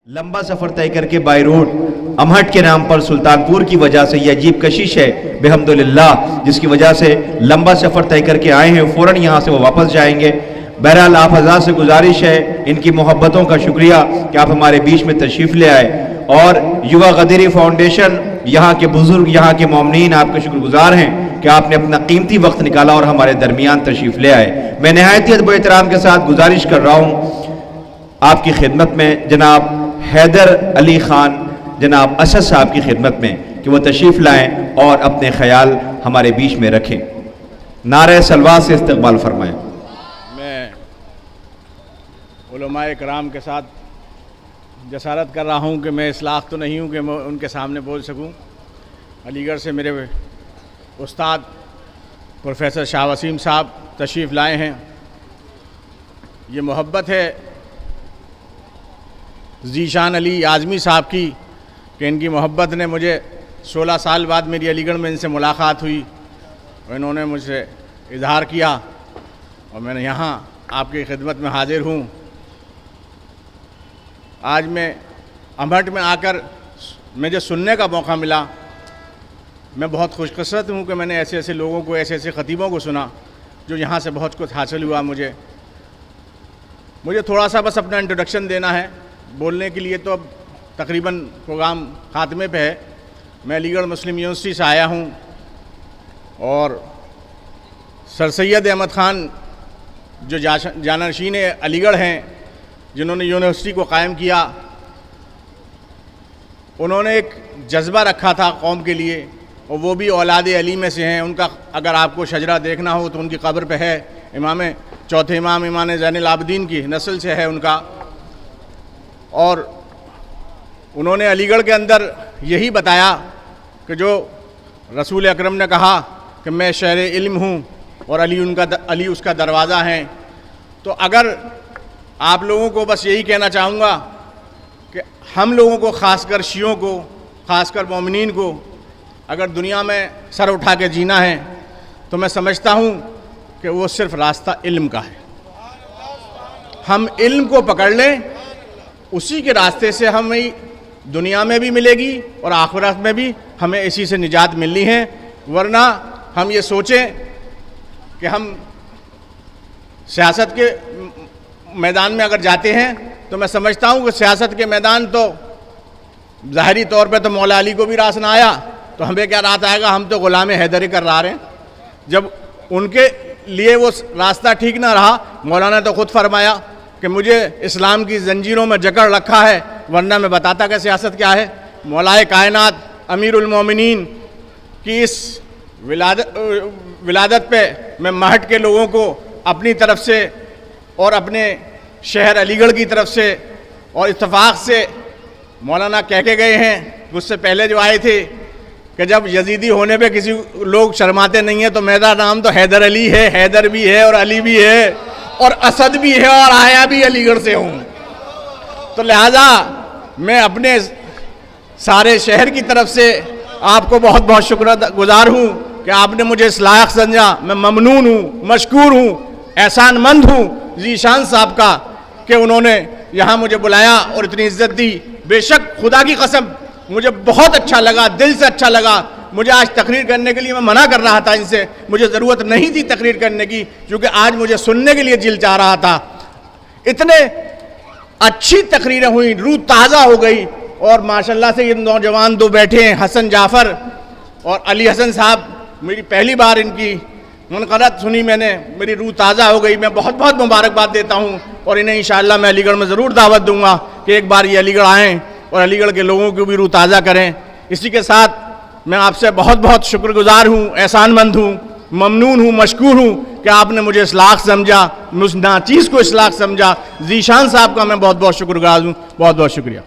لمبا سفر طے کر کے بائی روڈ امہٹ کے نام پر سلطانپور کی وجہ سے یہ عجیب کشش ہے بحمدللہ، جس کی وجہ سے لمبا سفر طے کر کے آئے ہیں، فوراً یہاں سے وہ واپس جائیں گے۔ بہرحال آپ حضرات سے گزارش ہے، ان کی محبتوں کا شکریہ کہ آپ ہمارے بیچ میں تشریف لے آئے، اور یووا غدیری فاؤنڈیشن، یہاں کے بزرگ، یہاں کے مومنین آپ کے شکر گزار ہیں کہ آپ نے اپنا قیمتی وقت نکالا اور ہمارے درمیان تشریف لے آئے۔ میں نہایت ادب و احترام کے ساتھ گزارش کر رہا ہوں آپ کی خدمت میں، جناب حیدر علی خان، جناب اسد صاحب کی خدمت میں، کہ وہ تشریف لائیں اور اپنے خیال ہمارے بیچ میں رکھیں۔ نعرہ سلوات سے استقبال فرمائیں۔ میں علماء کرام کے ساتھ جسارت کر رہا ہوں کہ میں اس لاحق تو نہیں ہوں کہ میں ان کے سامنے بول سکوں۔ علی گڑھ سے میرے استاد پروفیسر شاہ وسیم صاحب تشریف لائے ہیں۔ یہ محبت ہے ذیشان علی اعظمی صاحب کی کہ ان کی محبت نے مجھے 16 سال بعد میری علی گڑھ میں ان سے ملاقات ہوئی اور انہوں نے مجھ سے اظہار کیا اور میں نے یہاں آپ کی خدمت میں حاضر ہوں۔ آج میں امہٹ میں آ کر مجھے سننے کا موقع ملا۔ میں بہت خوش قسمت ہوں کہ میں نے ایسے ایسے لوگوں کو، ایسے ایسے خطیبوں کو سنا جو یہاں سے بہت کچھ حاصل ہوا۔ مجھے تھوڑا سا بس اپنا انٹروڈکشن دینا ہے بولنے کے لیے، تو اب تقریباً پروگرام خاتمے پہ ہے۔ میں علی گڑھ مسلم یونیورسٹی سے آیا ہوں اور سر سید احمد خان جو جانشین علی گڑھ ہیں، جنہوں نے یونیورسٹی کو قائم کیا، انہوں نے ایک جذبہ رکھا تھا قوم کے لیے، اور وہ بھی اولاد علی میں سے ہیں۔ ان کا اگر آپ کو شجرہ دیکھنا ہو تو ان کی قبر پہ ہے، چوتھے امام زین العابدین کی نسل سے ہے ان کا۔ اور انہوں نے علی گڑھ کے اندر یہی بتایا کہ جو رسول اکرم نے کہا کہ میں شہر علم ہوں اور علی اس کا دروازہ ہیں۔ تو اگر آپ لوگوں کو بس یہی کہنا چاہوں گا کہ ہم لوگوں کو، خاص کر شیعوں کو، خاص کر مومنین کو، اگر دنیا میں سر اٹھا کے جینا ہے تو میں سمجھتا ہوں کہ وہ صرف راستہ علم کا ہے۔ ہم علم کو پکڑ لیں، اسی کے راستے سے ہمیں دنیا میں بھی ملے گی اور آخرت میں بھی ہمیں اسی سے نجات ملنی ہے۔ ورنہ ہم یہ سوچیں کہ ہم سیاست کے میدان میں اگر جاتے ہیں تو میں سمجھتا ہوں کہ سیاست کے میدان تو ظاہری طور پہ تو مولا علی کو بھی راس نہ آیا تو ہمیں کیا رات آئے گا؟ ہم تو غلام حیدری کر رہے ہیں۔ جب ان کے لیے وہ راستہ ٹھیک نہ رہا، مولانا تو خود فرمایا کہ مجھے اسلام کی زنجیروں میں جکڑ رکھا ہے، ورنہ میں بتاتا کہ سیاست کیا ہے۔ مولائے کائنات امیر المومنین کی اس ولادت پہ میں مہٹ کے لوگوں کو اپنی طرف سے اور اپنے شہر علی گڑھ کی طرف سے اور اتفاق سے مولانا کہہ کے گئے ہیں، مجھ سے پہلے جو آئے تھے، کہ جب یزیدی ہونے پہ کسی لوگ شرماتے نہیں ہیں تو میرا نام تو حیدر علی ہے، حیدر بھی ہے اور علی بھی ہے اور اسد بھی ہے اور آیا بھی علی گڑھ سے ہوں۔ تو لہذا میں اپنے سارے شہر کی طرف سے آپ کو بہت بہت شکر گزار ہوں کہ آپ نے مجھے اس لائق سمجھا۔ میں ممنون ہوں، مشکور ہوں، احسان مند ہوں ذیشان صاحب کا کہ انہوں نے یہاں مجھے بلایا اور اتنی عزت دی۔ بے شک خدا کی قسم مجھے بہت اچھا لگا، دل سے اچھا لگا۔ مجھے آج تقریر کرنے کے لیے میں منع کر رہا تھا ان سے، مجھے ضرورت نہیں تھی تقریر کرنے کی، کیونکہ آج مجھے سننے کے لیے دل چاہ رہا تھا۔ اتنے اچھی تقریریں ہوئیں، روح تازہ ہو گئی، اور ماشاءاللہ سے یہ نوجوان دو بیٹھے ہیں، حسن جعفر اور علی حسن صاحب، میری پہلی بار ان کی منقرت سنی میں نے، میری روح تازہ ہو گئی۔ میں بہت بہت مبارکباد دیتا ہوں اور انہیں انشاءاللہ میں علی گڑھ میں ضرور دعوت دوں گا کہ ایک بار یہ علی گڑھ آئیں اور علی گڑھ کے لوگوں کو بھی روح تازہ کریں۔ اسی کے ساتھ میں آپ سے بہت بہت شکر گزار ہوں، احسان مند ہوں، ممنون ہوں، مشکور ہوں کہ آپ نے مجھے اصلاح سمجھا، مجھ ناچیز کو اصلاح سمجھا۔ ذیشان صاحب کا میں بہت بہت شکر گزار ہوں۔ بہت بہت شکریہ۔